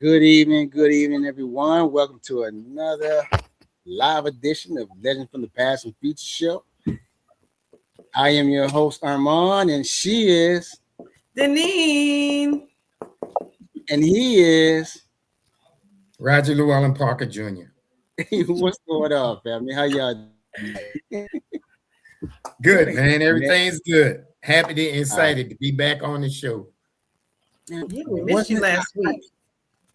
Good evening, everyone. Welcome to another live edition of Legend from the Past and Future Show. I am your host, Armand, and she is Deneen. And he is Roger Llewellyn Parker Jr. What's going on, family? How y'all doing? Good, man. Everything's good. Happy and excited to be back on the show. Yeah, we missed you last week.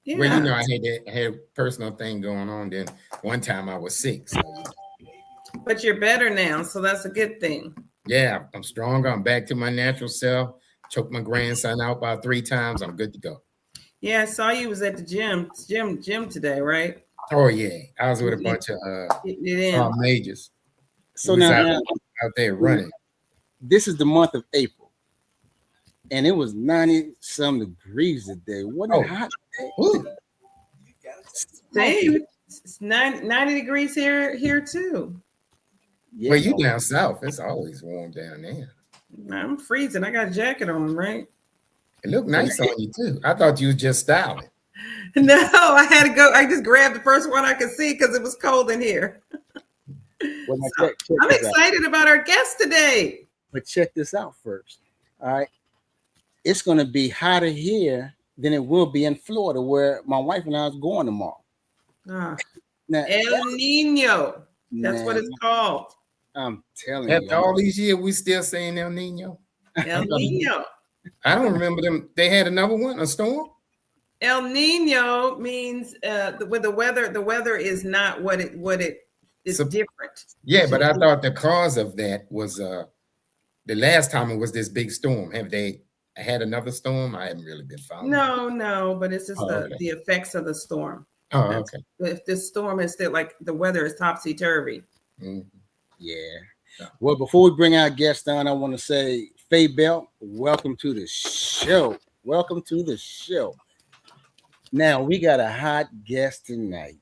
Yeah. Well, I had a personal thing going on. Then one time I was sick. So. But you're better now, so that's a good thing. Yeah, I'm stronger. I'm back to my natural self. Choked my grandson out about 3 times. I'm good to go. Yeah, I saw you was at the gym today, right? Oh yeah, I was with a bunch of majors. So now out there running. This is the month of April, and it was 90-some degrees today. Wasn't it hot today? Same. It's 90 degrees here too. Yeah. Well, you down south. It's always warm down there. I'm freezing. I got a jacket on, right? It looked nice on you too. I thought you was just styling. No, I had to go. I just grabbed the first one I could see because it was cold in here. Well, check I'm excited about our guest today. But check this out first. All right. It's going to be hotter here than it will be in Florida, where my wife and I is going tomorrow. Now, El Nino. That's what it's called. I'm telling you. After all these years, we still saying El Nino. El Nino. I don't remember them. They had another one, a storm. El Nino means with the weather is not what it is different. Yeah, but I thought the cause of that was the last time it was this big storm. Have they had another storm? I haven't really been following. No, but it's just the effects of the storm. Oh, okay. If the storm is still like the weather is topsy-turvy. Mm-hmm. Yeah. Well, before we bring our guest on, I want to say, Faye Bell, welcome to the show. Welcome to the show. Now, we got a hot guest tonight.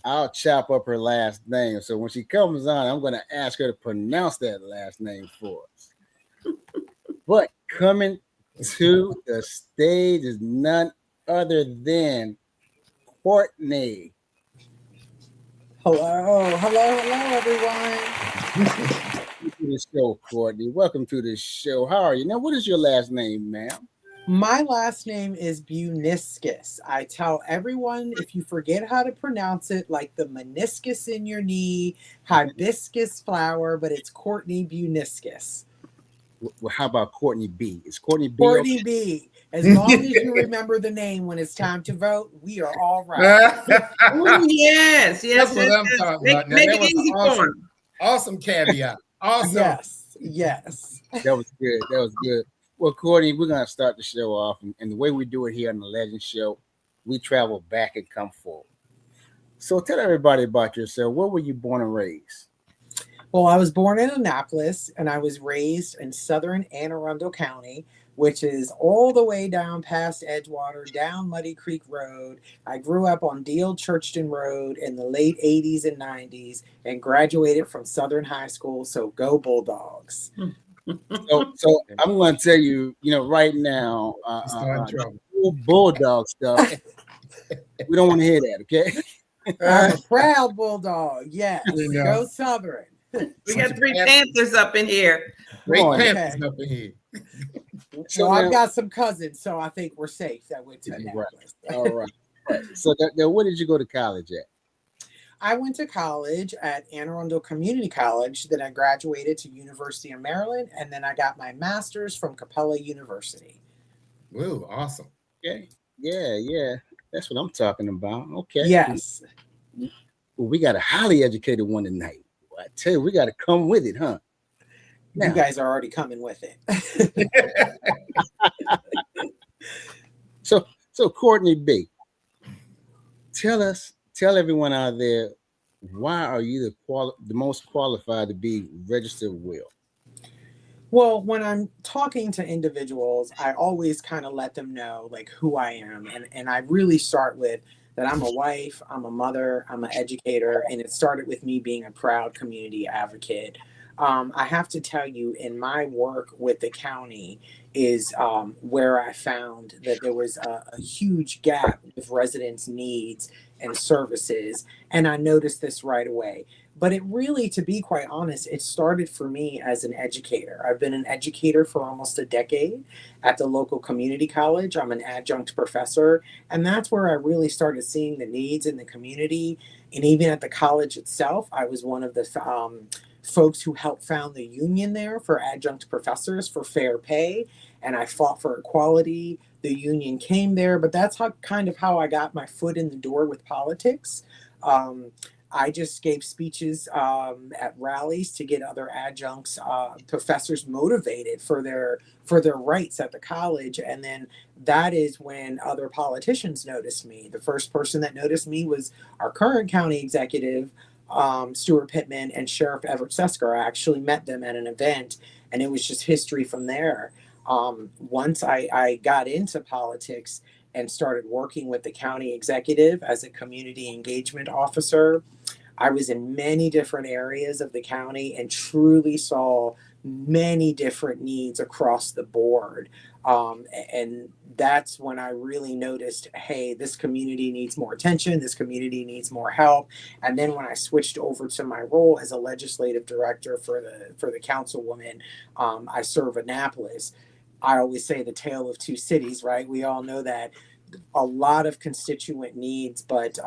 I'll chop up her last name. So when she comes on, I'm going to ask her to pronounce that last name for us. But coming to the stage is none other than Courtney. Hello, everyone. Welcome to the show, Courtney. Welcome to the show. How are you? Now, what is your last name, ma'am? My last name is Buniscus. I tell everyone, if you forget how to pronounce it, like the meniscus in your knee, hibiscus flower, but it's Courtney Buiniskis. Well, how about Courtney B? Is Courtney B? Courtney B. As long as you remember the name when it's time to vote, we are all right. Ooh, yes. That's what I'm talking about. Make it easy for him. Awesome caveat. Awesome. Yes. That was good. Well, Courtney, we're going to start the show off. And the way we do it here on the Legend Show, we travel back and come forward. So tell everybody about yourself. Where were you born and raised? Well, I was born in Annapolis, and I was raised in Southern Anne Arundel County, which is all the way down past Edgewater, down Muddy Creek Road. I grew up on Deal Churchton Road in the late 80s and 90s and graduated from Southern High School, so go Bulldogs. So I'm going to tell you, right now, Bulldog stuff, we don't want to hear that, okay? I'm a proud Bulldog, yes. Go Southern. We got 3 Panthers up in here. Great Panthers up in here. So I've got some cousins, so I think we're safe that went to Annapolis. All right. So where did you go to college at? I went to college at Anne Arundel Community College. Then I graduated to University of Maryland, and then I got my master's from Capella University. Woo, awesome. Okay. Yeah. That's what I'm talking about. Okay. Yes. Well, we got a highly educated one tonight. I tell you, we got to come with it, huh? Now, you guys are already coming with it. So Courtney B, tell everyone out there, why are you the most qualified to be registered will? Well, when I'm talking to individuals, I always kind of let them know like who I am. And I really start with that I'm a wife, I'm a mother, I'm an educator. And it started with me being a proud community advocate. I have to tell you, in my work with the county is where I found that there was a huge gap with residents' needs and services. And I noticed this right away. But it really, to be quite honest, it started for me as an educator. I've been an educator for almost a decade at the local community college. I'm an adjunct professor. And that's where I really started seeing the needs in the community. And even at the college itself, I was one of the folks who helped found the union there for adjunct professors for fair pay. And I fought for equality. The union came there, but that's how I got my foot in the door with politics. I just gave speeches at rallies to get other adjuncts, professors motivated for their rights at the college, and then that is when other politicians noticed me. The first person that noticed me was our current county executive, Stuart Pittman, and Sheriff Everett Sesker. I actually met them at an event, and it was just history from there. Once I got into politics and started working with the county executive as a community engagement officer, I was in many different areas of the county and truly saw many different needs across the board. And that's when I really noticed, hey, this community needs more attention. This community needs more help. And then when I switched over to my role as a legislative director for the councilwoman, I serve Annapolis. I always say the tale of two cities, right? We all know that a lot of constituent needs, but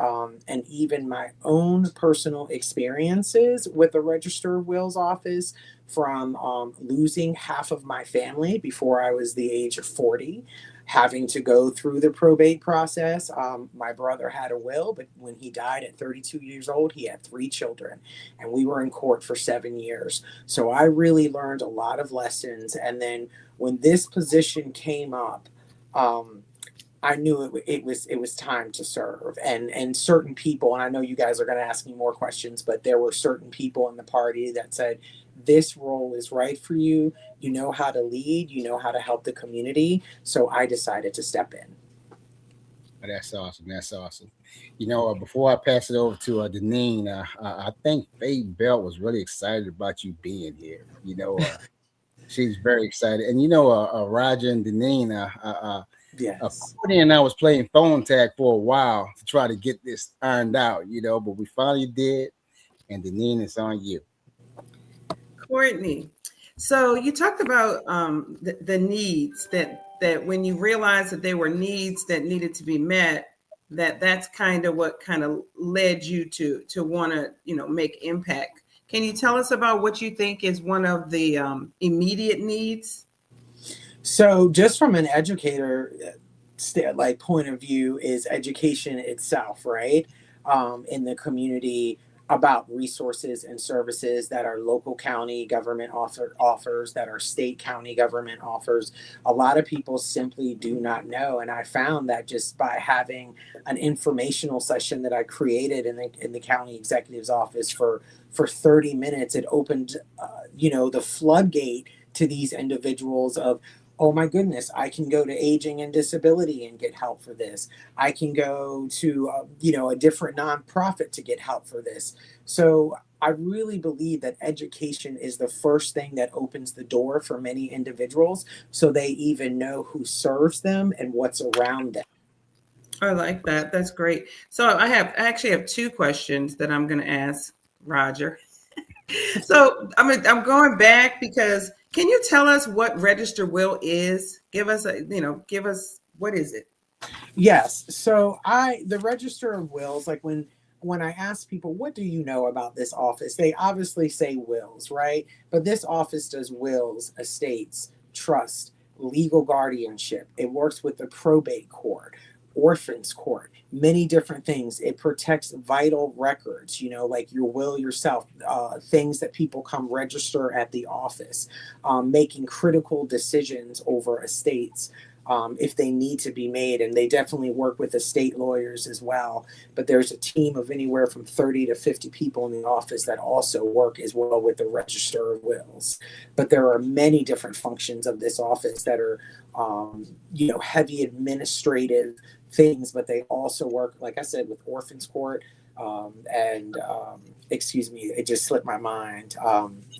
and even my own personal experiences with the Register of Wills office, from losing half of my family before I was the age of 40, having to go through the probate process. My brother had a will, but when he died at 32 years old, he had 3 children, and we were in court for 7 years. So I really learned a lot of lessons. And then when this position came up, I knew it was time to serve, and certain people, and I know you guys are going to ask me more questions, but there were certain people in the party that said, this role is right for you. You know how to lead, you know how to help the community. So I decided to step in. That's awesome. That's awesome. Before I pass it over to Deneen, I think Faye Bell was really excited about you being here. She's very excited. And Roger and Deneen, Yes. Courtney and I was playing phone tag for a while to try to get this ironed out, but we finally did. And Deneen, it's on you. Courtney, so you talked about the needs that when you realized that there were needs that needed to be met, that's kind of what kind of led you to want to make impact. Can you tell us about what you think is one of the immediate needs? So just from an educator point of view, is education itself, right? In the community, about resources and services that our local county government offers, that our state county government offers. A lot of people simply do not know. And I found that just by having an informational session that I created in the county executive's office for 30 minutes, it opened, the floodgate to these individuals of, oh my goodness, I can go to aging and disability and get help for this. I can go to, a different nonprofit to get help for this. So I really believe that education is the first thing that opens the door for many individuals, so they even know who serves them and what's around them. I like that. That's great. So I actually have 2 questions that I'm going to ask Roger. So I'm going back because can you tell us what register will is? Give us what is it? Yes. So the Register of Wills, like when I ask people, what do you know about this office? They obviously say wills, right? But this office does wills, estates, trust, legal guardianship. It works with the probate court, orphans court, many different things. It protects vital records, like your will yourself, things that people come register at the office, making critical decisions over estates. If they need to be made, and they definitely work with estate lawyers as well. But there's a team of anywhere from 30 to 50 people in the office that also work as well with the Register of Wills. But there are many different functions of this office that are, heavy administrative things, but they also work, like I said, with orphans court, Excuse me, it just slipped my mind.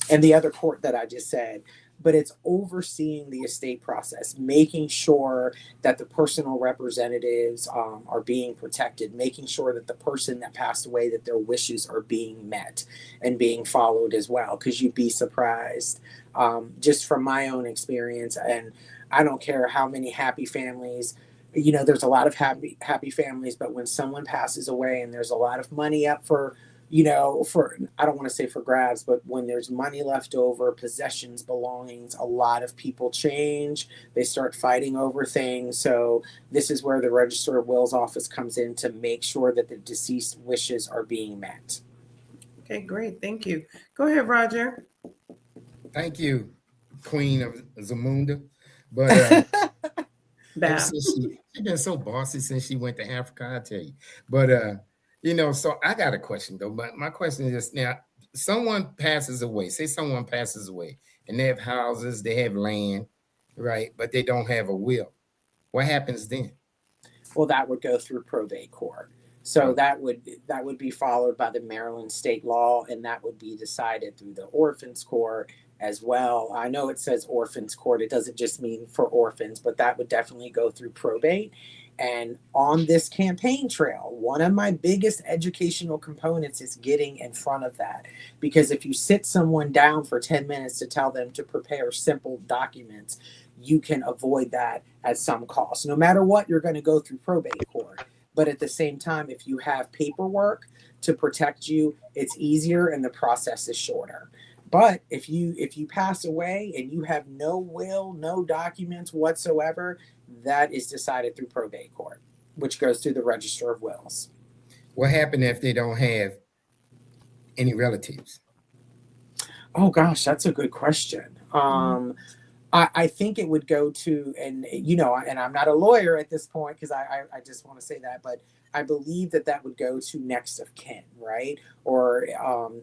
And the other court that I just said, but it's overseeing the estate process, making sure that the personal representatives are being protected, making sure that the person that passed away, that their wishes are being met and being followed as well. Because you'd be surprised, just from my own experience. And I don't care how many happy families, there's a lot of happy families, but when someone passes away and there's a lot of money up for, I don't want to say for grabs, but when there's money left over, possessions, belongings, a lot of people change. They start fighting over things. So this is where the Register of Wills office comes in to make sure that the deceased wishes are being met. Okay, great. Thank you. Go ahead, Roger. Thank you, Queen of Zamunda. But she's been so bossy since she went to Africa, I tell you. But so I got a question though. But my question is now, someone passes away, and they have houses, they have land, right? But they don't have a will. What happens then? Well, that would go through probate court. So that would be followed by the Maryland state law, and that would be decided through the orphans court as well. I know it says orphans court. It doesn't just mean for orphans, but that would definitely go through probate. And on this campaign trail, one of my biggest educational components is getting in front of that. Because if you sit someone down for 10 minutes to tell them to prepare simple documents, you can avoid that at some cost. No matter what, you're going to go through probate court. But at the same time, if you have paperwork to protect you, it's easier and the process is shorter. But if you pass away and you have no will, no documents whatsoever, that is decided through probate court, which goes through the Register of Wills. What happened if they don't have any relatives? Oh gosh, that's a good question. I think it would go to, and I'm not a lawyer at this point because I just want to say that, but I believe that would go to next of kin, right? Or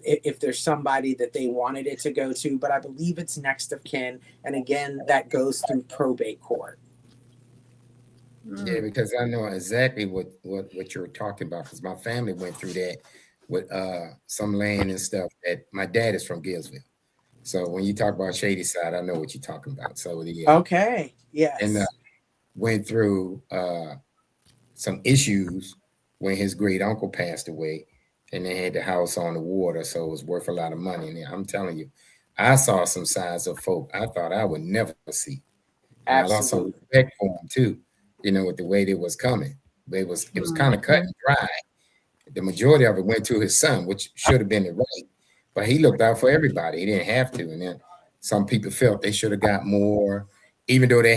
if there's somebody that they wanted it to go to, but I believe it's next of kin. And again, that goes through probate court. Yeah, because I know exactly what you're talking about because my family went through that with some land and stuff. That my dad is from Gillsville. So when you talk about Shady Side, I know what you're talking about. So okay, yes, and went through some issues when his great uncle passed away, and they had the house on the water, so it was worth a lot of money. And I'm telling you, I saw some sides of folk I thought I would never see. And I lost some respect for them too, with the way they was coming. But it was kind of cut and dry. The majority of it went to his son, which should have been the right. But he looked out for everybody. He didn't have to. And then some people felt they should have got more, even though they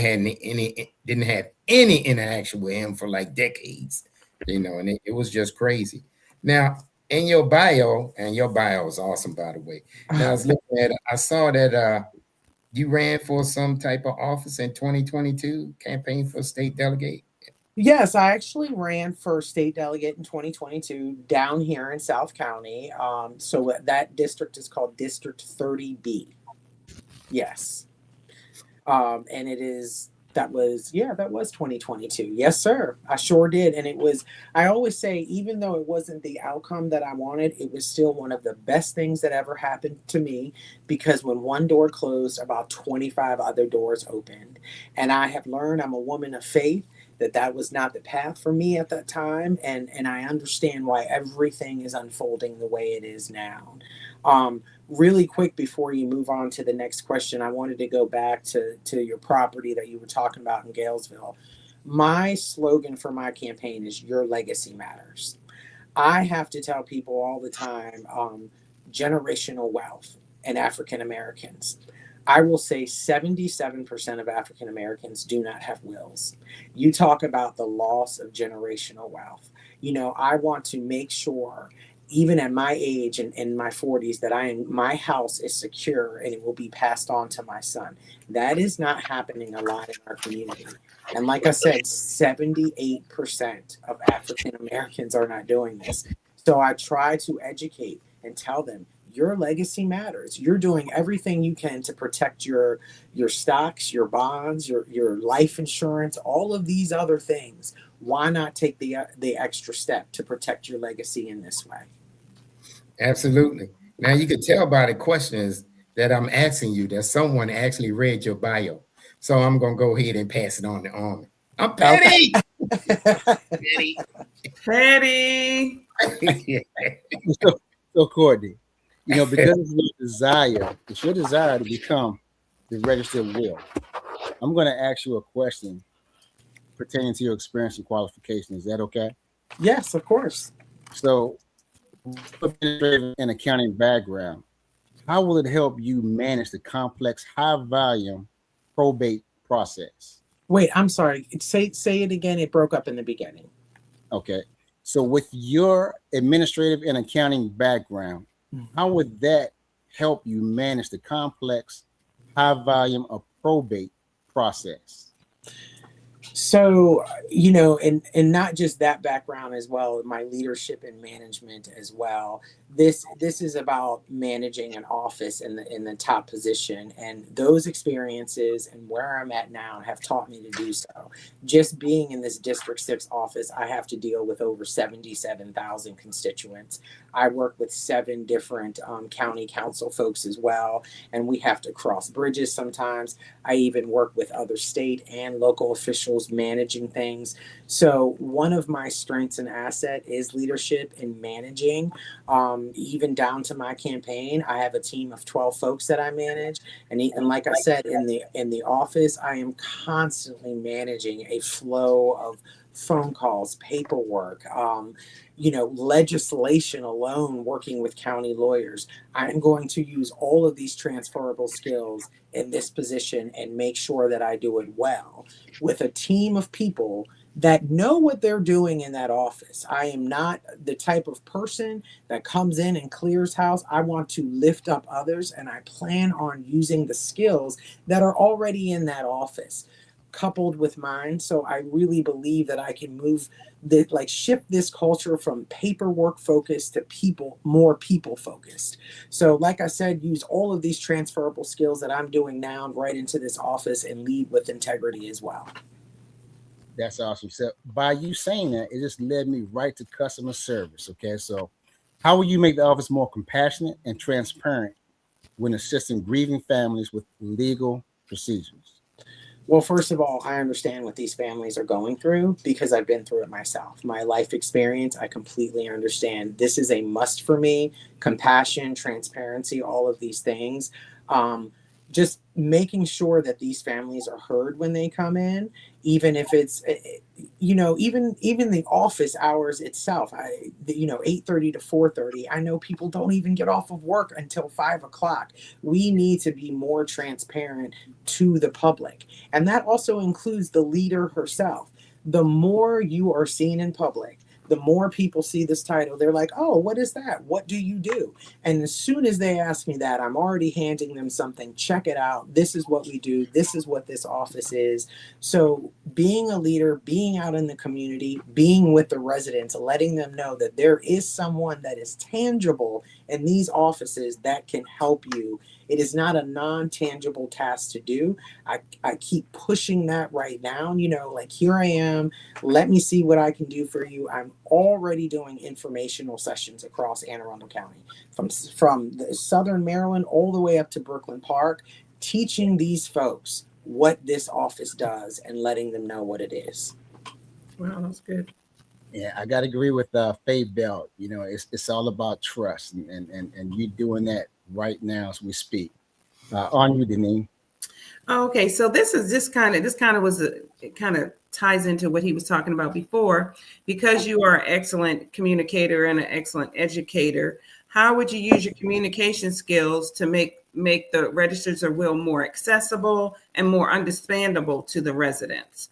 didn't have any interaction with him for like decades, and it was just crazy. Now, in your bio, and your bio is awesome, by the way. Now I was looking at it, I saw that you ran for some type of office in 2022, campaign for state delegate. Yes, I actually ran for state delegate in 2022 down here in South County. So that district is called District 30B. Yes. And that was 2022. Yes, sir. I sure did. And I always say, even though it wasn't the outcome that I wanted, it was still one of the best things that ever happened to me, because when one door closed, about 25 other doors opened. And I have learned, I'm a woman of faith, that was not the path for me at that time. And I understand why everything is unfolding the way it is now. Really quick, before you move on to the next question, I wanted to go back to your property that you were talking about in Galesville. My slogan for my campaign is "Your legacy matters." I have to tell people all the time, generational wealth and African Americans. I will say 77% of African Americans do not have wills. You talk about the loss of generational wealth. I want to make sure, even at my age and in my 40s, that my house is secure and it will be passed on to my son. That is not happening a lot in our community. And like I said, 78% of African Americans are not doing this. So I try to educate and tell them, your legacy matters. You're doing everything you can to protect your stocks, your bonds, your life insurance, all of these other things. Why not take the extra step to protect your legacy in this way? Absolutely. Now you can tell by the questions that I'm asking you that someone actually read your bio. So I'm gonna go ahead and pass it on to Armin. I'm Patty. Patty. Patty. So Courtney, because it's your desire to become the registered will. I'm going to ask you a question pertaining to your experience and qualification. Is that okay? Yes, of course. So, administrative and accounting background, how will it help you manage the complex, high-volume probate process? Wait, I'm sorry. Say it again. It broke up in the beginning. Okay. So with your administrative and accounting background, how would that help you manage the complex, high volume of probate process? So, and not just that background as well, my leadership and management as well. This is about managing an office in the top position, and those experiences and where I'm at now have taught me to do so. Just being in this District 6 office, I have to deal with over 77,000 constituents. I work with 7 different county council folks as well, and we have to cross bridges sometimes. I even work with other state and local officials managing things. So one of my strengths and asset is leadership and managing. Even down to my campaign, I have a team of 12 folks that I manage, and like I said, in the office, I am constantly managing a flow of phone calls, paperwork, legislation alone, working with county lawyers. I'm going to use all of these transferable skills in this position and make sure that I do it well with a team of people that know what they're doing in that office. I am not the type of person that comes in and clears house. I want to lift up others, and I plan on using the skills that are already in that office coupled with mine. So I really believe that I can shift this culture from paperwork focused to more people focused. So like I said, use all of these transferable skills that I'm doing now right into this office and lead with integrity as well. That's awesome. So by you saying that, it just led me right to customer service. Okay. So how will you make the office more compassionate and transparent when assisting grieving families with legal procedures? Well, first of all, I understand what these families are going through because I've been through it myself. My life experience, I completely understand. This is a must for me. Compassion, transparency, all of these things. Just making sure that these families are heard when they come in, even if it's, even the office hours itself, 8:30 to 4:30. I know people don't even get off of work until 5 o'clock. We need to be more transparent to the public. And that also includes the leader herself. The more you are seen in public, the more people see this title, they're like, oh, what is that? What do you do? And as soon as they ask me that, I'm already handing them something. Check it out. This is what we do. This is what this office is. So being a leader, being out in the community, being with the residents, letting them know that there is someone that is tangible in these offices that can help you. It is not a non-tangible task to do. I keep pushing that right now, here I am. Let me see what I can do for you. I'm already doing informational sessions across Anne Arundel County, from the Southern Maryland all the way up to Brooklyn Park, teaching these folks what this office does and letting them know what it is. Wow, that's good. Yeah, I got to agree with Faye Bell. It's all about trust, and you doing that right now as we speak. On you, Deneen. Okay, so this kind of ties into what he was talking about before. Because you are an excellent communicator and an excellent educator, how would you use your communication skills to make the registers of will more accessible and more understandable to the residents?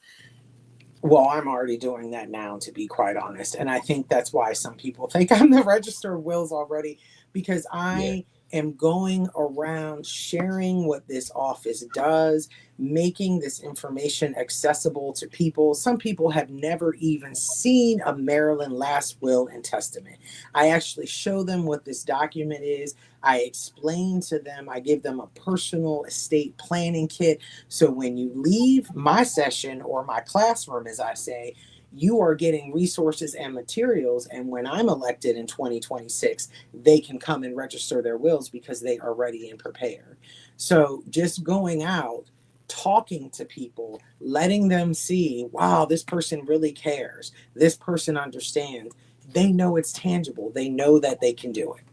Well, I'm already doing that now, to be quite honest. And I think that's why some people think I'm the register of wills already, because I am going around sharing what this office does, making this information accessible to people. Some people have never even seen a Maryland last will and testament. I actually show them what this document is. I explain to them, I give them a personal estate planning kit. So when you leave my session or my classroom, as I say, you are getting resources and materials. And when I'm elected in 2026, they can come and register their wills because they are ready and prepared. So just going out, talking to people, letting them see, wow, this person really cares. This person understands. They know it's tangible. They know that they can do it.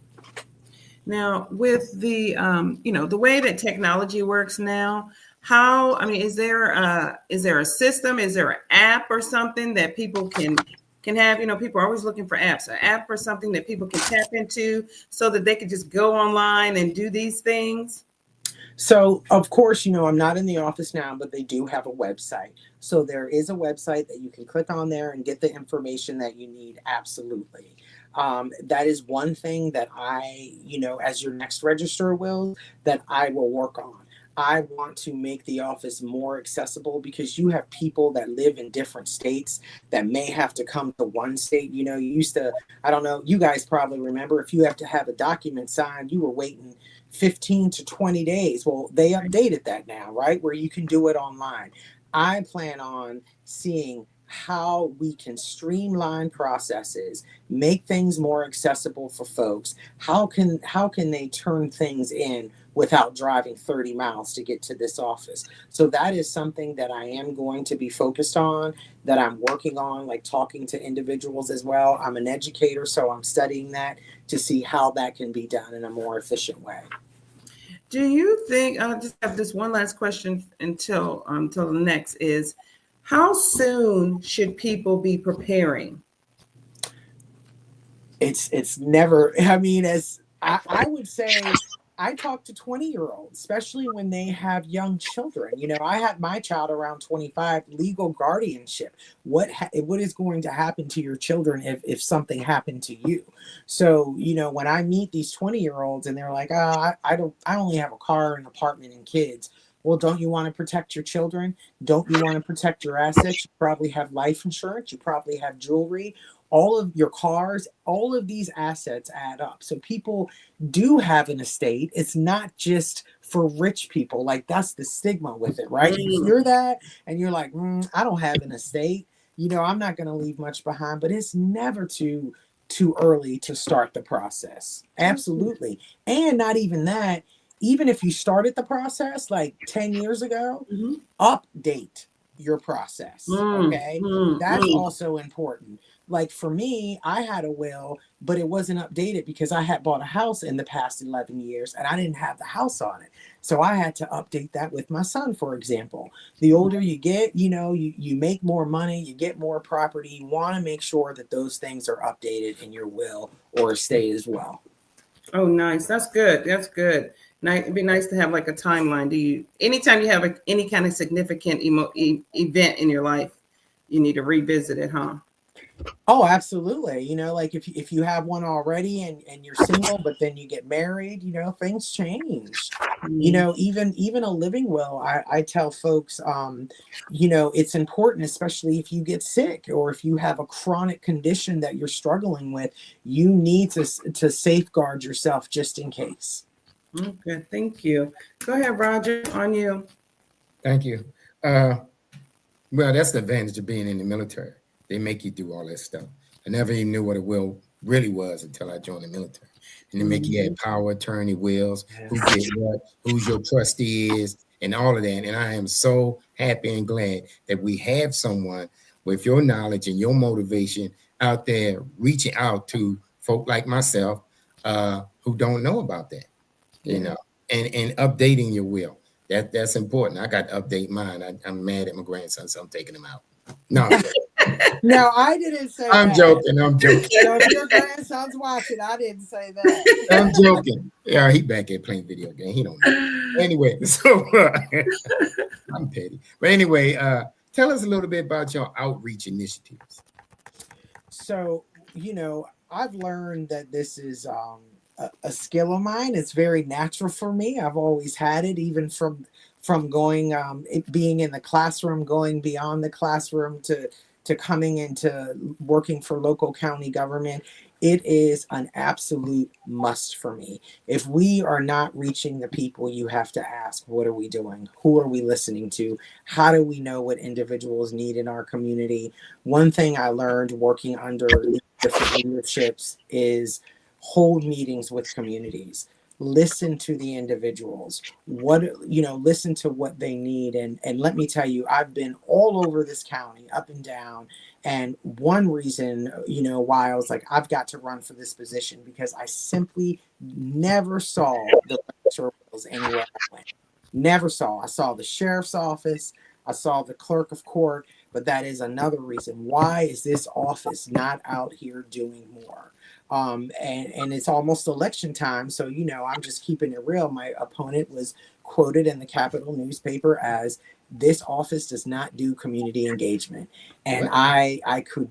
Now, with the the way that technology works now, is there a system, is there an app or something that people can have? People are always looking for apps, an app or something that people can tap into so that they can just go online and do these things. So, of course, I'm not in the office now, but they do have a website. So there is a website that you can click on there and get the information that you need. Absolutely. That is one thing that I, as your next register will, that I will work on. I want to make the office more accessible because you have people that live in different states that may have to come to one state. You used to, I don't know, you guys probably remember, if you have to have a document signed, you were waiting 15 to 20 days. Well, they updated that now, right? Where you can do it online. I plan on seeing how we can streamline processes, make things more accessible for folks. How can they turn things in without driving 30 miles to get to this office? So that is something that I am going to be focused on, that I'm working on, like talking to individuals as well. I'm an educator, so I'm studying that to see how that can be done in a more efficient way. Do you think, I'll just have this one last question until the next is, how soon should people be preparing? It's never, as I would say, I talk to 20-year-olds, especially when they have young children. I had my child around 25, legal guardianship. What is going to happen to your children if something happened to you? So, when I meet these 20-year-olds and they're like, I only have a car, an apartment, and kids. Well, don't you want to protect your children? Don't you want to protect your assets? You probably have life insurance. You probably have jewelry, all of your cars, all of these assets add up. So people do have an estate. It's not just for rich people. Like, that's the stigma with it, right? You hear that and you're like, I don't have an estate. I'm not going to leave much behind, but it's never too early to start the process. Absolutely. And not even that, even if you started the process like 10 years ago, update your process. Okay. That's also important. Like for me, I had a will, but it wasn't updated because I had bought a house in the past 11 years and I didn't have the house on it. So I had to update that with my son, for example. The older you get, you make more money, you get more property. You want to make sure that those things are updated in your will or estate as well. Oh, nice. That's good. That's good. It'd be nice to have like a timeline. Anytime you have any kind of significant event in your life, you need to revisit it, huh? Oh, absolutely. Like if you have one already and you're single, but then you get married, things change. Even a living will, I tell folks, it's important, especially if you get sick or if you have a chronic condition that you're struggling with, you need to safeguard yourself just in case. Okay, thank you. Go ahead, Roger, on you. Thank you. Well, that's the advantage of being in the military. They make you do all that stuff. I never even knew what a will really was until I joined the military. And they make you have power attorney wills, who gets what, who's your trustee is, and all of that. And I am so happy and glad that we have someone with your knowledge and your motivation out there reaching out to folk like myself who don't know about that, and updating your will. That's important. I got to update mine. I'm mad at my grandson, so I'm taking him out. No. No, I didn't say I'm that. joking. So if your grandson's watching, I didn't say that. I'm joking. Yeah, he back there playing video game. He don't know. Anyway, so I'm petty. But anyway, tell us a little bit about your outreach initiatives. So, I've learned that this is a skill of mine. It's very natural for me. I've always had it, even from going it being in the classroom, going beyond the classroom to coming into working for local county government. It is an absolute must for me. If we are not reaching the people, you have to ask, what are we doing? Who are we listening to? How do we know what individuals need in our community? One thing I learned working under different leaderships is hold meetings with communities. Listen to the individuals, listen to what they need. And let me tell you, I've been all over this county, up and down. And one reason, why I was like, I've got to run for this position, because I simply never saw the Bachelor of Science anywhere I went. Never saw. I saw the sheriff's office. I saw the clerk of court. But that is another reason. Why is this office not out here doing more? And it's almost election time. So, I'm just keeping it real. My opponent was quoted in the Capitol newspaper as, this office does not do community engagement. And I could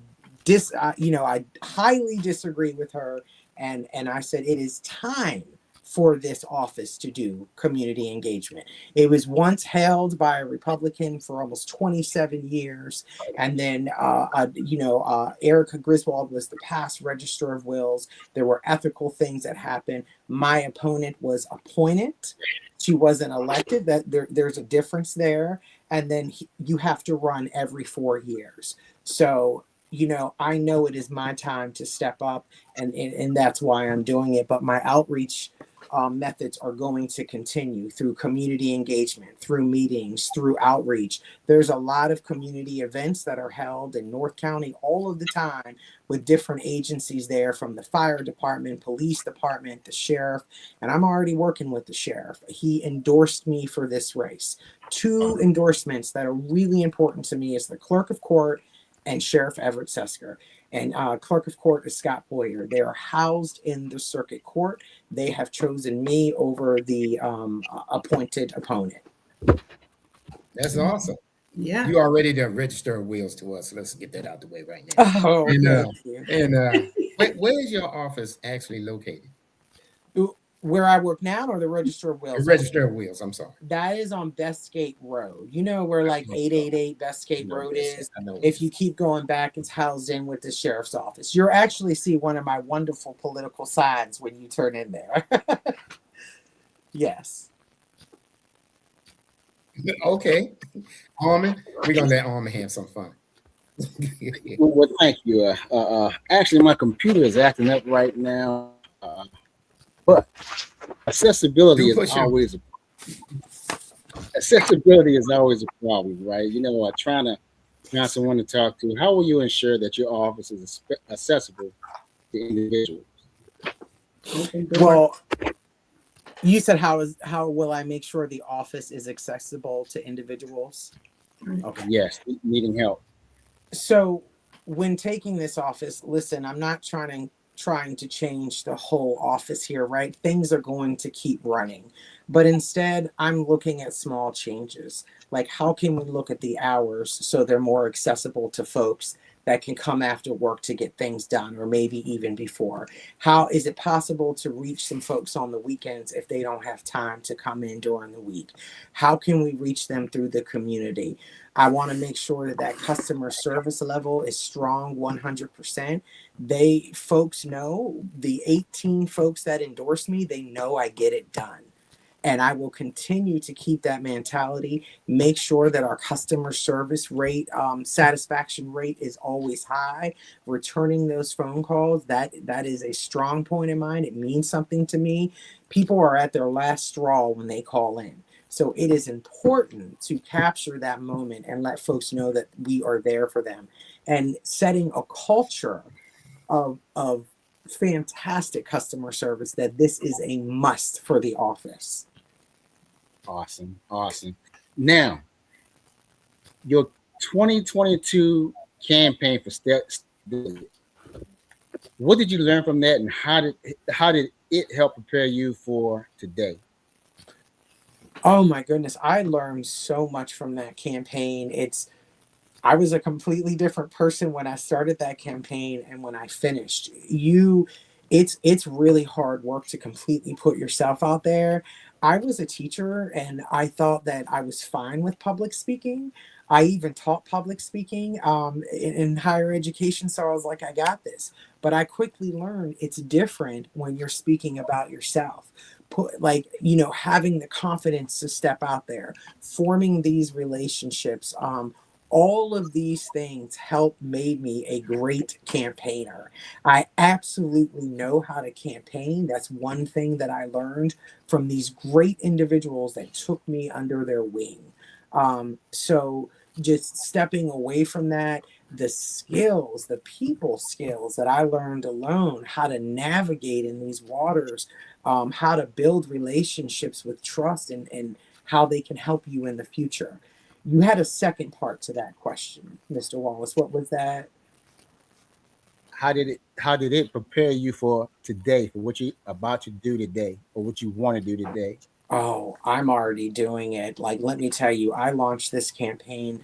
I highly disagree with her. And I said, it is time for this office to do community engagement. It was once held by a Republican for almost 27 years. And then, Erica Griswold was the past Register of Wills. There were ethical things that happened. My opponent was appointed. She wasn't elected. There's a difference there. And then you have to run every 4 years. So, I know it is my time to step up, and that's why I'm doing it. But my outreach methods are going to continue through community engagement, through meetings, through outreach. There's a lot of community events that are held in North County all of the time with different agencies there, from the fire department, police department, the sheriff. And I'm already working with the sheriff. He endorsed me for this race. 2 endorsements that are really important to me is the clerk of court and Sheriff Everett Sesker. And clerk of court is Scott Boyer. They are housed in the circuit court. They have chosen me over the appointed opponent. That's awesome. Yeah. You already the Register of Wills to us. Let's get that out the way right now. Oh, Where is your office actually located? Where I work now, or the Register of Wills? The Register of Wills, I'm sorry. That is on Bestgate Road. You know where 888 Bestgate Road is? If you keep going back, it's housed in with the sheriff's office. You'll actually see one of my wonderful political signs when you turn in there. Yes. Okay. Armin, we're going to let Armin have some fun. Well, thank you. Actually, my computer is acting up right now. But accessibility is always a problem, right? Trying to find someone to talk to. How will you ensure that your office is accessible to individuals? Well, you said how will I make sure the office is accessible to individuals? Okay. Yes, needing help. So when taking this office, listen, I'm not trying to change the whole office here, right? Things are going to keep running. But instead, I'm looking at small changes. Like, how can we look at the hours so they're more accessible to folks that can come after work to get things done, or maybe even before? How is it possible to reach some folks on the weekends if they don't have time to come in during the week? How can we reach them through the community? I want to make sure that customer service level is strong 100%. Folks know, the 18 folks that endorse me, they know I get it done. And I will continue to keep that mentality, make sure that our customer service rate, satisfaction rate is always high. Returning those phone calls, that is a strong point of mine. It means something to me. People are at their last straw when they call in. So it is important to capture that moment and let folks know that we are there for them. And setting a culture of fantastic customer service, that this is a must for the office. Awesome. Now, your 2022 campaign for steps, what did you learn from that, and how did it help prepare you for today? Oh my goodness, I learned so much from that campaign. I was a completely different person when I started that campaign and when I finished. it's really hard work to completely put yourself out there. I was a teacher and I thought that I was fine with public speaking. I even taught public speaking in higher education, so I was like, I got this. But I quickly learned it's different when you're speaking about yourself. Put, like, having the confidence to step out there, forming these relationships. All of these things helped made me a great campaigner. I absolutely know how to campaign. That's one thing that I learned from these great individuals that took me under their wing. So just stepping away from that, the skills, the people skills that I learned alone, how to navigate in these waters, how to build relationships with trust and how they can help you in the future. You had a second part to that question, Mr. Wallace. What was that? How did it prepare you for today, for what you about to do today, or what you want to do today? Oh, I'm already doing it. Like, let me tell you, I launched this campaign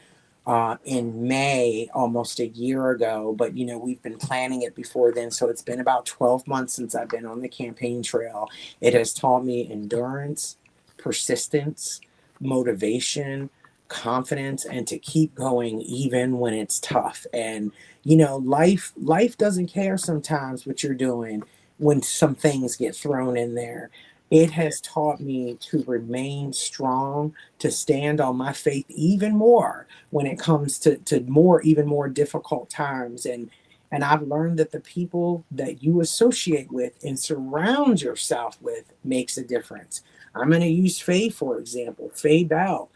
in May, almost a year ago, but we've been planning it before then. So it's been about 12 months since I've been on the campaign trail. It has taught me endurance, persistence, motivation, confidence, and to keep going even when it's tough. And life doesn't care sometimes what you're doing when some things get thrown in there. It has taught me to remain strong, to stand on my faith even more when it comes to even more difficult times. And I've learned that the people that you associate with and surround yourself with makes a difference. I'm going to use Faye, for example. Faye Bell.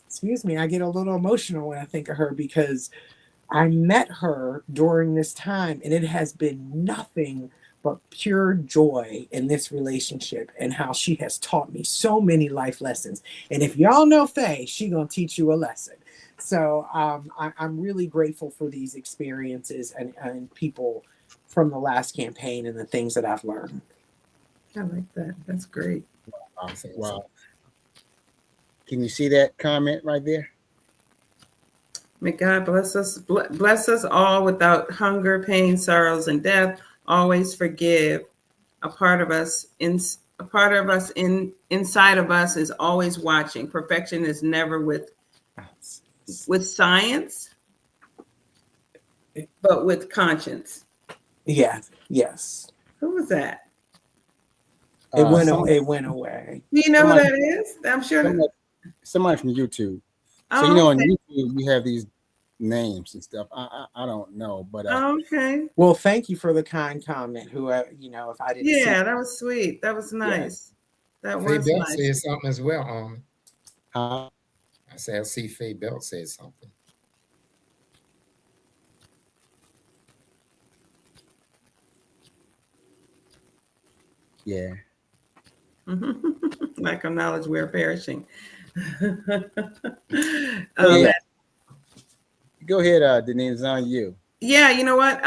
Excuse me, I get a little emotional when I think of her because I met her during this time, and it has been nothing but pure joy in this relationship and how she has taught me so many life lessons. And if y'all know Faye, she gonna teach you a lesson. So I'm really grateful for these experiences and people from the last campaign and the things that I've learned. I like that. That's great. Wow. Can you see that comment right there? May God bless us all without hunger, pain, sorrows, and death. Always forgive. A part of us inside of us is always watching. Perfection is never with science, but with conscience. Yeah. Yes. Who was that? It went away. Do you know who that is? I'm sure. Somebody from YouTube. Oh, So okay. on YouTube we have these names and stuff. I don't know, but okay. Well, thank you for the kind comment. Who if I didn't, that was sweet. That was nice. Yeah. That Faye was Belt nice. said something as well. I I see Faye Belt said something. Yeah. Lack of knowledge, we're perishing. Yeah. Go ahead, Denise, it's on you. Yeah, you know what?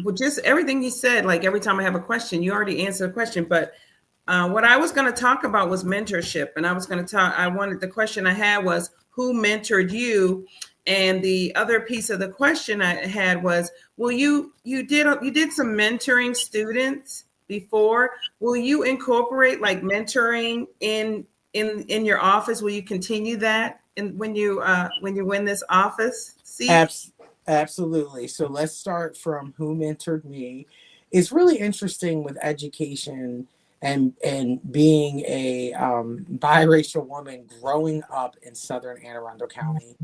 With just everything you said, like every time I have a question, you already answered the question. But what I was going to talk about was mentorship, and the question I had was, who mentored you? And the other piece of the question I had was, well, you did some mentoring students before. Will you incorporate like mentoring in your office? Will you continue that when you win this office seat? Absolutely. So let's start from who mentored me. It's really interesting with education and being a biracial woman growing up in Southern Anne Arundel County.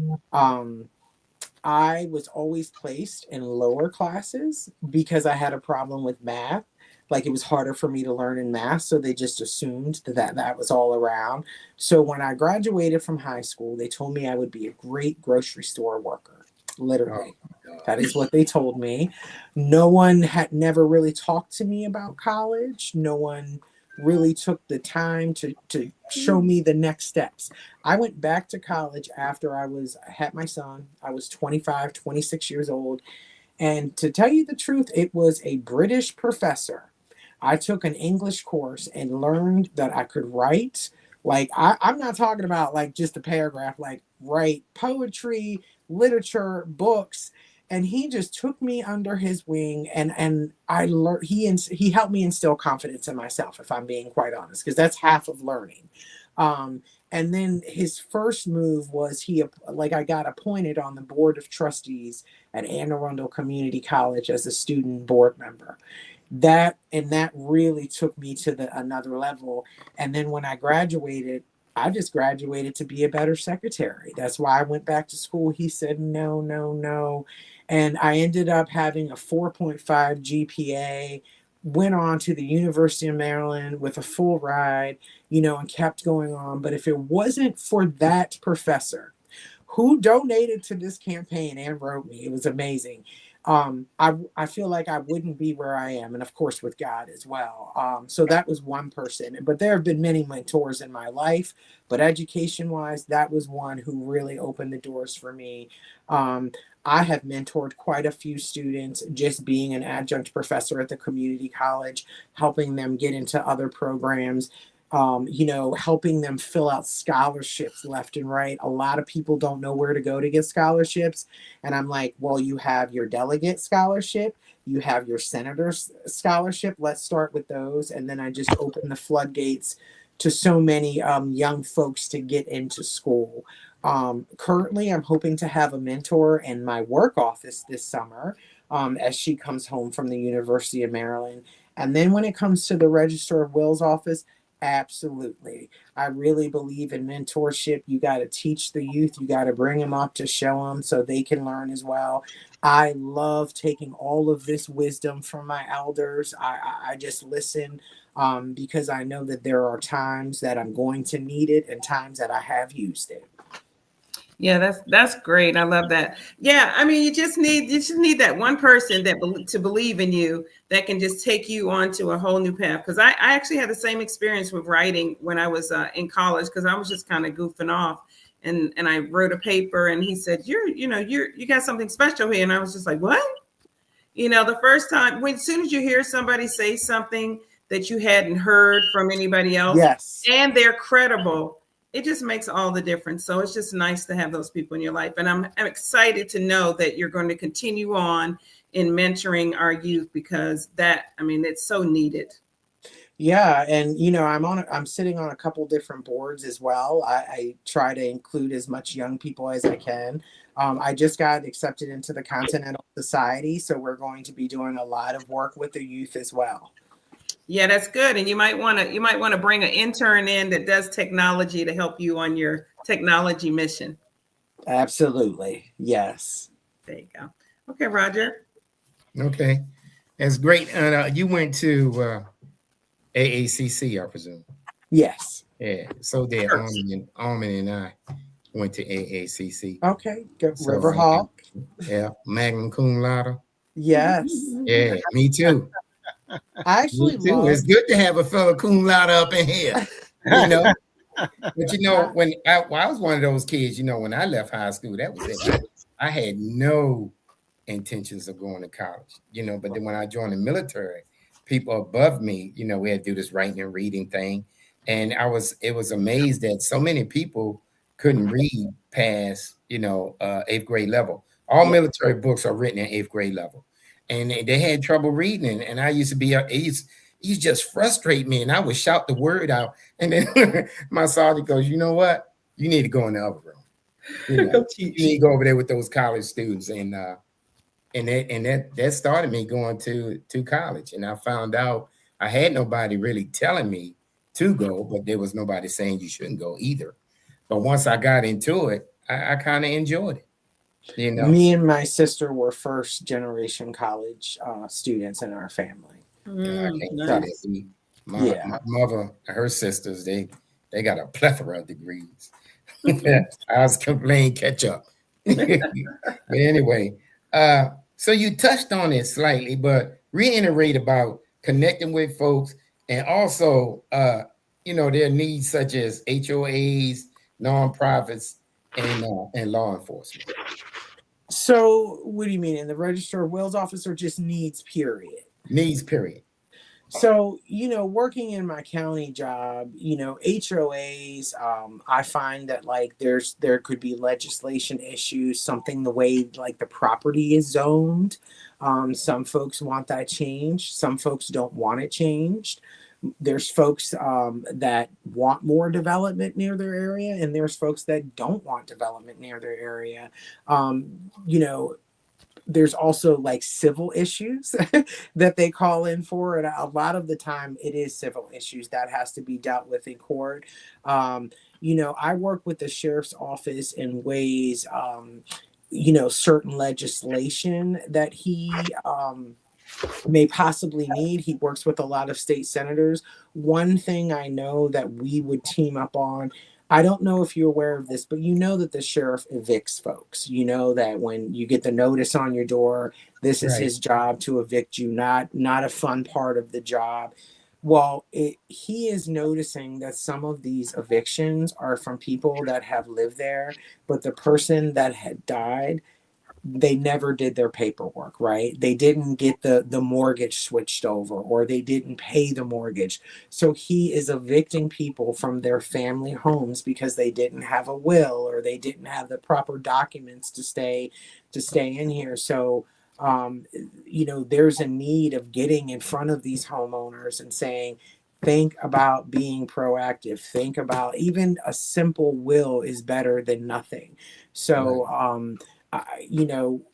I was always placed in lower classes because I had a problem with math. Like, it was harder for me to learn in math, so they just assumed that was all around. So when I graduated from high school, they told me I would be a great grocery store worker. Literally. That is what they told me. No one had never really talked to me about college. No one really took the time to show me the next steps. I went back to college after I had my son. I was 25, 26 years old. And to tell you the truth, it was a British professor. I took an English course and learned that I could write. Like, I'm not talking about like just a paragraph, like write poetry, literature, books. and he just took me under his wing, and I learned, he helped me instill confidence in myself, if I'm being quite honest, because that's half of learning. And then his first move was I got appointed on the board of trustees at Anne Arundel Community College as a student board member. That really took me to another level. And then when I graduated, I just graduated to be a better secretary. That's why I went back to school. He said, no, no, no. And I ended up having a 4.5 GPA, went on to the University of Maryland with a full ride, and kept going on. But if it wasn't for that professor who donated to this campaign and wrote me, it was amazing. I feel like I wouldn't be where I am, and of course with God as well. So that was one person, but there have been many mentors in my life, but education-wise, that was one who really opened the doors for me. I have mentored quite a few students, just being an adjunct professor at the community college, helping them get into other programs. Helping them fill out scholarships left and right. A lot of people don't know where to go to get scholarships. And I'm like, well, you have your delegate scholarship, you have your senator's scholarship. Let's start with those. And then I just open the floodgates to so many young folks to get into school. Currently, I'm hoping to have a mentor in my work office this summer as she comes home from the University of Maryland. And then when it comes to the Register of Wills office, absolutely. I really believe in mentorship. You got to teach the youth. You got to bring them up to show them so they can learn as well. I love taking all of this wisdom from my elders. I just listen because I know that there are times that I'm going to need it and times that I have used it. Yeah, that's great. I love that. Yeah, I mean, you just need that one person to believe in you that can just take you onto a whole new path. Because I actually had the same experience with writing when I was in college, because I was just kind of goofing off, and I wrote a paper, and he said, you got something special here, and I was just like, what? The first time, as soon as you hear somebody say something that you hadn't heard from anybody else, yes, and they're credible, it just makes all the difference. So it's just nice to have those people in your life. And I'm excited to know that you're going to continue on in mentoring our youth, because it's so needed. Yeah. And, I'm sitting on a couple different boards as well. I try to include as much young people as I can. I just got accepted into the Continental Society. So we're going to be doing a lot of work with the youth as well. Yeah, that's good. And you might want to bring an intern in that does technology to help you on your technology mission. Absolutely. Yes. There you go. Okay, Roger. Okay. That's great. You went to AACC, I presume. Yes. Yeah. So did Armin and I went to AACC. Okay. Good. So, Riverhawk. Yeah. Magna cum laude. Yes. Yeah. Me too. I actually love. It's good to have a fellow cum laude up in here, But when I was one of those kids, when I left high school, that was it. I had no intentions of going to college, But then when I joined the military, people above me, we had to do this writing and reading thing, and it was amazed that so many people couldn't read past, 8th grade level. All military books are written at 8th grade level. And they had trouble reading, and I used to be, you just frustrate me, and I would shout the word out. And then my sergeant goes, you know what? You need to go in the other room. You need to go over there with those college students, and that started me going to college. And I found out I had nobody really telling me to go, but there was nobody saying you shouldn't go either. But once I got into it, I kind of enjoyed it. Me and my sister were first generation college students in our family. My mother, her sisters, they got a plethora of degrees. I was playing catch up. But anyway, so you touched on it slightly, but reiterate about connecting with folks, and also their needs such as HOAs, nonprofits, and law enforcement. So what do you mean, in the Register of Wills office, or just needs period? Needs period. So, working in my county job, HOAs, I find that like there could be legislation issues, something the way like the property is zoned. Some folks want that changed. Some folks don't want it changed. There's folks that want more development near their area, and there's folks that don't want development near their area. Um, you know, there's also like civil issues that they call in for, and a lot of the time it is civil issues that has to be dealt with in court. I work with the sheriff's office in ways, certain legislation that he may possibly need. He works with a lot of state senators. One thing I know that we would team up on, I don't know if you're aware of this, but you know that the sheriff evicts folks. You know that when you get the notice on your door, this is Right. his job to evict you, not a fun part of the job. Well, he is noticing that some of these evictions are from people that have lived there, but the person that had died, they never did their paperwork, right? They didn't get the mortgage switched over, or they didn't pay the mortgage. So he is evicting people from their family homes because they didn't have a will, or they didn't have the proper documents to stay in here. So there's a need of getting in front of these homeowners and saying, think about being proactive. Think about even a simple will is better than nothing. So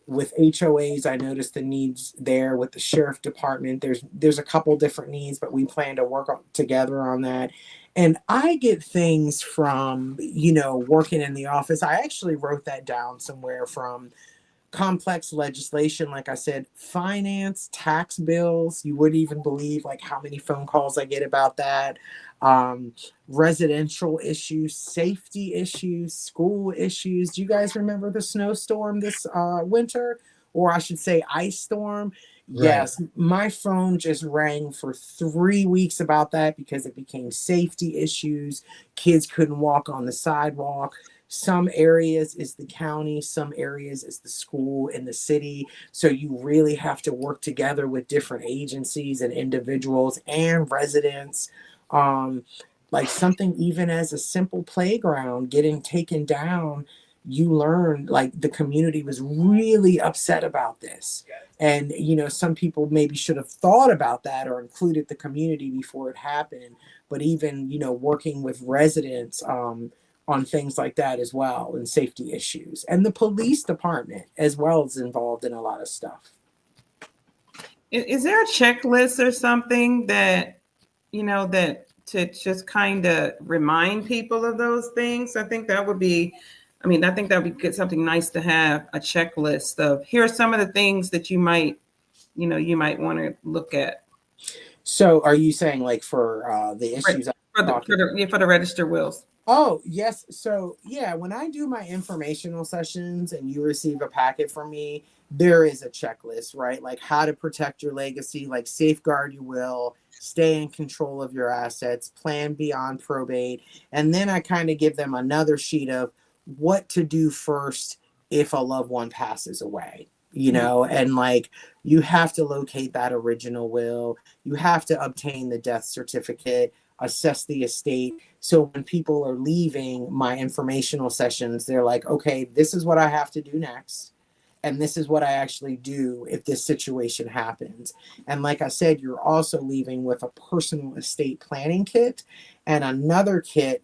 with HOAs, I noticed the needs there. With the sheriff department, there's a couple different needs, but we plan to work together on that. And I get things from working in the office. I actually wrote that down somewhere, from complex legislation, like I said, finance, tax bills. You wouldn't even believe like how many phone calls I get about that. Residential issues, safety issues, school issues. Do you guys remember the snowstorm this winter? Or I should say ice storm? Yes, right. My phone just rang for 3 weeks about that because it became safety issues. Kids couldn't walk on the sidewalk. Some areas is the county, some areas is the school and the city. So you really have to work together with different agencies and individuals and residents. Like something even as a simple playground getting taken down, you learn like the community was really upset about this. And, some people maybe should have thought about that or included the community before it happened. But even, working with residents, on things like that as well, and safety issues, and the police department as well is involved in a lot of stuff. Is there a checklist or something that to just kind of remind people of those things? I think that would be good, something nice to have, a checklist of here are some of the things that you might want to look at. So are you saying like for the issues for the registered wills? Oh, yes. So, yeah, when I do my informational sessions and you receive a packet from me, there is a checklist, right? Like how to protect your legacy, like safeguard your will, stay in control of your assets, plan beyond probate. And then I kind of give them another sheet of what to do first if a loved one passes away. And like you have to locate that original will, you have to obtain the death certificate, assess the estate. So when people are leaving my informational sessions, they're like, okay, this is what I have to do next. And this is what I actually do if this situation happens. And like I said, you're also leaving with a personal estate planning kit and another kit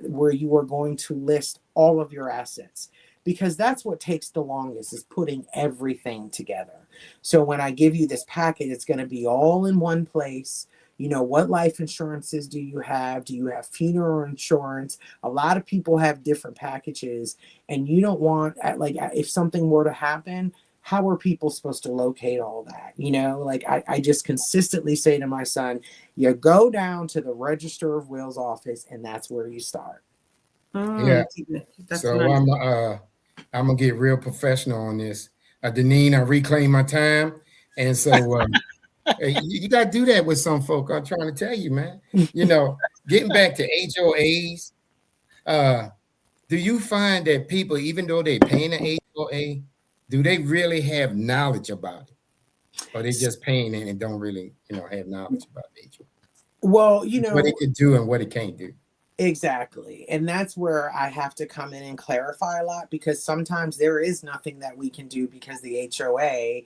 where you are going to list all of your assets. Because that's what takes the longest, is putting everything together. So when I give you this packet, it's going to be all in one place. What life insurances do you have? Do you have funeral insurance? A lot of people have different packages, and you don't want, like, if something were to happen, how are people supposed to locate all that? Like I just consistently say to my son, you go down to the Register of Wills office, and that's where you start. Yeah. That's so nice. I'm gonna get real professional on this. Deneen, I reclaim my time, and so you got to do that with some folk. I'm trying to tell you, man. Getting back to HOAs, do you find that people, even though they're paying an HOA, do they really have knowledge about it? Or they just paying in and don't really, have knowledge about the HOA. Well, What it can do and what it can't do. Exactly. And that's where I have to come in and clarify a lot, because sometimes there is nothing that we can do because the HOA,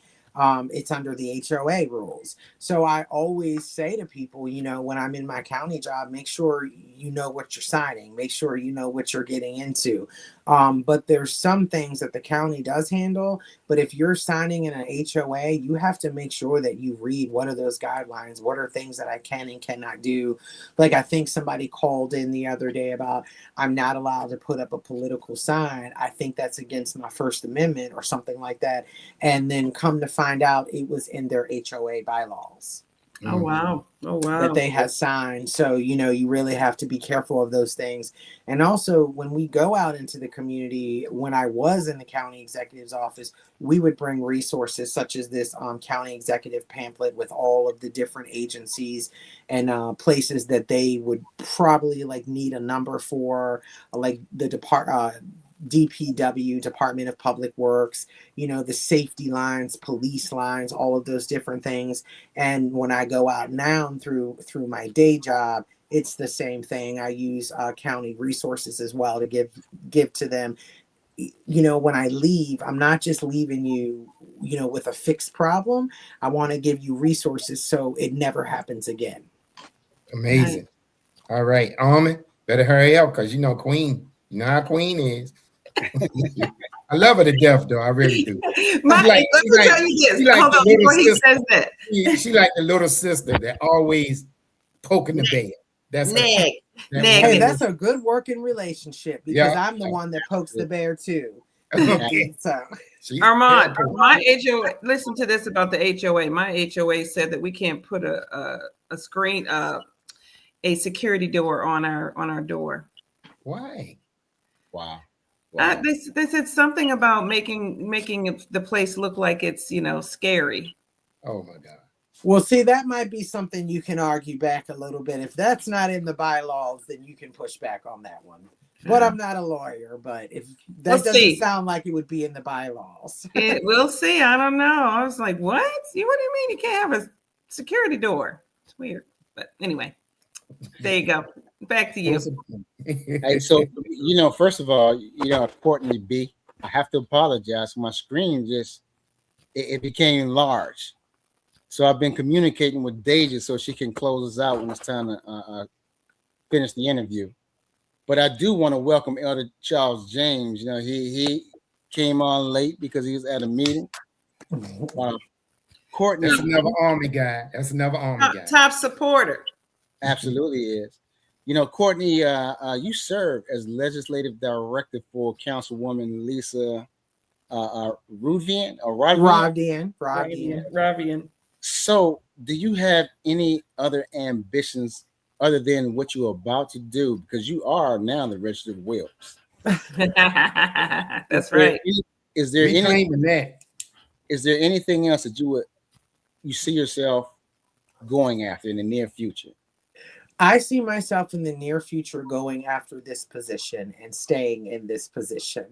it's under the HOA rules. So I always say to people, when I'm in my county job, make sure you know what you're signing, make sure you know what you're getting into. But there's some things that the county does handle. But if you're signing in an HOA, you have to make sure that you read what are those guidelines, what are things that I can and cannot do. Like, I think somebody called in the other day about I'm not allowed to put up a political sign. I think that's against my First Amendment or something like that. And then come to find out it was in their HOA bylaws. Oh, wow. Oh, wow. That they had signed. So, you really have to be careful of those things. And also, when we go out into the community, when I was in the county executive's office, we would bring resources such as this county executive pamphlet with all of the different agencies and places that they would probably need a number for, like the DPW, Department of Public Works, the safety lines, police lines, all of those different things. And when I go out now through my day job, it's the same thing. I use county resources as well to give to them. When I leave, I'm not just leaving you, with a fixed problem. I want to give you resources so it never happens again. Amazing. Right. All right, Almond, better hurry up because Queen, how Queen is. I love her to death, though. I really do. Let me tell you this. Hold on before he says that. She like the little sister that always poking the bear. That's Neg. Hey, that's a good working relationship, because I'm the one that pokes the bear too. So, Armand, my HOA. Listen to this about the HOA. My HOA said that we can't put a screen, a security door on our door. Why? Wow. They said something about making the place look like it's scary. Oh my God. Well, see, that might be something you can argue back a little bit. If that's not in the bylaws, then you can push back on that one. But I'm not a lawyer. But if that doesn't sound like it would be in the bylaws, we'll see. I don't know. I was like, what? What do you mean you can't have a security door? It's weird. But anyway, there you go. Back to you. Hey, so first of all, Courtney B, I have to apologize. My screen it became large, so I've been communicating with Deja so she can close us out when it's time to finish the interview. But I do want to welcome Elder Charles James. He came on late because he was at a meeting. Courtney, that's another Army guy. Top supporter. Absolutely is. Courtney, you serve as legislative director for Councilwoman Lisa Rodvien. So, do you have any other ambitions other than what you're about to do? Because you are now the registered wills. That's right. Is there anything else that you see yourself going after in the near future? I see myself in the near future going after this position and staying in this position.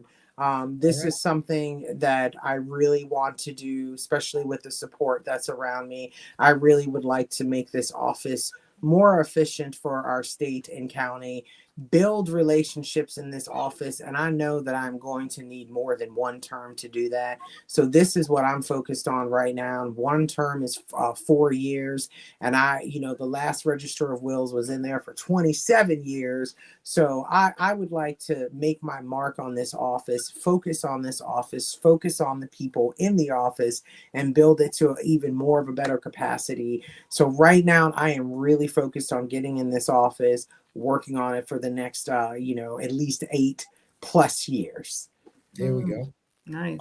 This is something that I really want to do, especially with the support that's around me. I really would like to make this office more efficient for our state and county, build relationships in this office. And I know that I'm going to need more than one term to do that. So this is what I'm focused on right now. One term is 4 years. And the last register of wills was in there for 27 years. So I would like to make my mark on this office, focus on the people in the office, and build it to even more of a better capacity. So right now I am really focused on getting in this office, working on it for the next, at least 8+ years. There we go. Nice.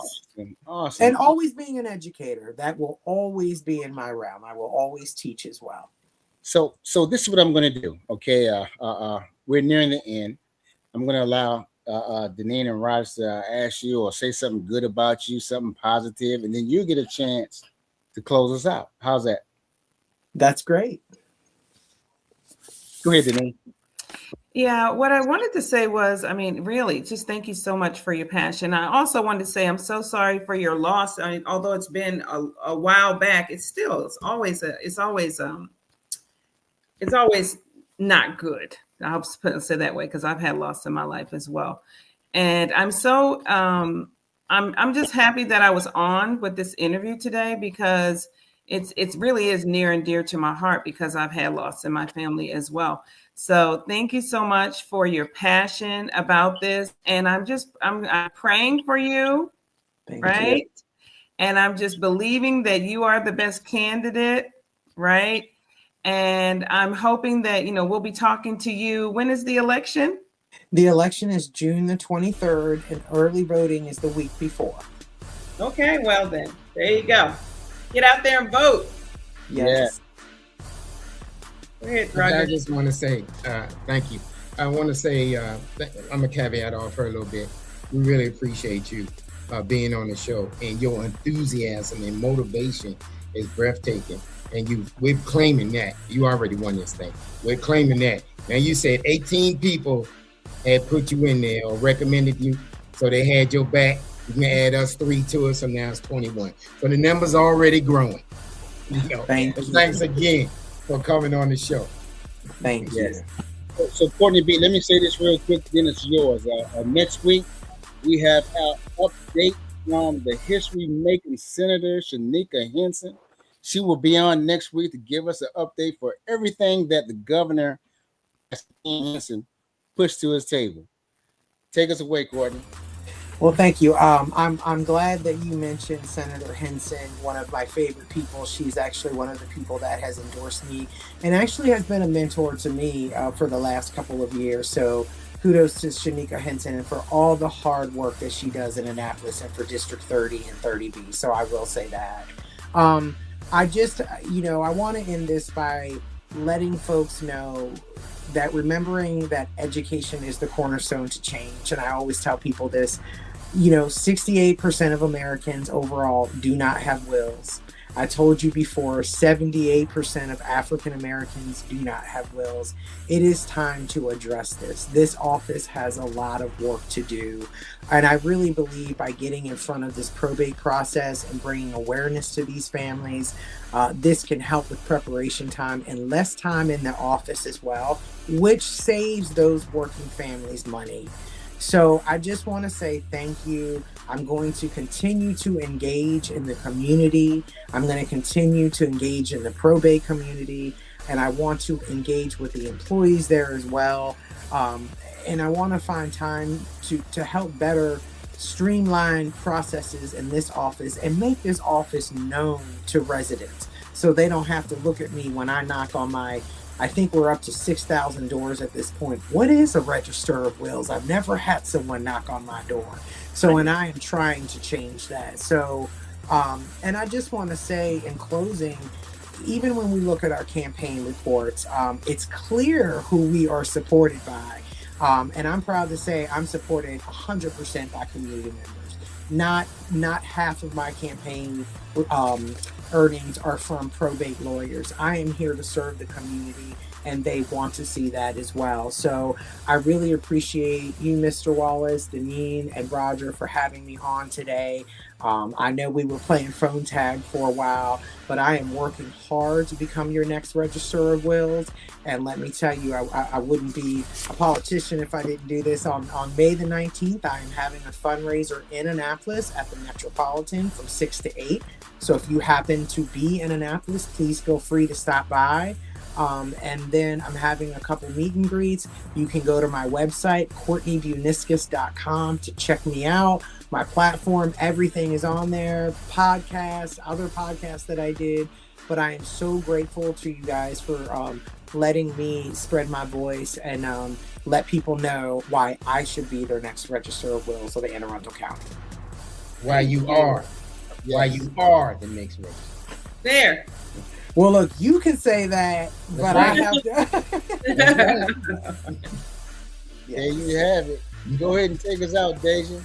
Awesome. And always being an educator. That will always be in my realm. I will always teach as well. So this is what I'm going to do. Okay. We're nearing the end. I'm going to allow Deneen and Raj to ask you or say something good about you, something positive, and then you get a chance to close us out. How's that? That's great. Go ahead, Deneen. Yeah, what I wanted to say was, I mean, really, just thank you so much for your passion. I also wanted to say I'm so sorry for your loss. I mean, although it's been a while back, it's always not good. I'll say that way because I've had loss in my life as well. And I'm so I'm just happy that I was on with this interview today because it's really is near and dear to my heart because I've had loss in my family as well. So thank you so much for your passion about this. And I'm praying for you, Thank right? you. And I'm just believing that you are the best candidate, right? And I'm hoping that, we'll be talking to you. When is the election? The election is June the 23rd, and early voting is the week before. Okay, well then, there you go. Get out there and vote. Yes. Go ahead, I Roger. just want to say thank you. I want to say I'm a caveat off her a little bit. We really appreciate you being on the show, and your enthusiasm and motivation is breathtaking. And we're claiming that you already won this thing. We're claiming that. Now you said 18 people had put you in there or recommended you, so they had your back. You can add us 3 to it, so now it's 21. So the number's already growing. Thank you. Thanks again for coming on the show. Thank you. So Courtney B, let me say this real quick, then it's yours. Next week, we have our update from the history-making Senator Shanika Henson. She will be on next week to give us an update for everything that the governor Henson pushed to his table. Take us away, Courtney. Well, thank you. I'm glad that you mentioned Senator Henson, one of my favorite people. She's actually one of the people that has endorsed me and actually has been a mentor to me for the last couple of years. So kudos to Shanika Henson and for all the hard work that she does in Annapolis and for District 30 and 30B. So I will say that. I just, I want to end this by letting folks know that remembering that education is the cornerstone to change. And I always tell people this, 68% of Americans overall do not have wills. I told you before, 78% of African Americans do not have wills. It is time to address this. This office has a lot of work to do. And I really believe by getting in front of this probate process and bringing awareness to these families, this can help with preparation time and less time in the office as well, which saves those working families money. So I just want to say thank you. I'm going to continue to engage in the community. I'm going to continue to engage in the probate community, and I want to engage with the employees there as well. And I want to find time to help better streamline processes in this office and make this office known to residents so they don't have to look at me when I knock on I think we're up to 6,000 doors at this point. What is a register of wills? I've never had someone knock on my door. So, and I am trying to change that. So, and I just want to say in closing, even when we look at our campaign reports, it's clear who we are supported by. And I'm proud to say I'm supported 100% by community members. Not half of my campaign earnings are from probate lawyers. I am here to serve the community, and they want to see that as well. So I really appreciate you, Mr. Wallace, Deneen, and Roger for having me on today. I know we were playing phone tag for a while, but I am working hard to become your next Register of Wills. And let me tell you, I wouldn't be a politician if I didn't do this. On May the 19th, I am having a fundraiser in Annapolis at the Metropolitan from 6 to 8. So if you happen to be in Annapolis, please feel free to stop by. And then I'm having a couple meet and greets. You can go to my website, CourtneyBuiniskis.com, to check me out. My platform, everything is on there. Podcasts, other podcasts that I did. But I am so grateful to you guys for letting me spread my voice and let people know why I should be their next Register of Wills of the Anne Arundel County. Why you are the next Register. There. Well, look, you can say that, but I have to. There you have it. Go ahead and take us out, Deja.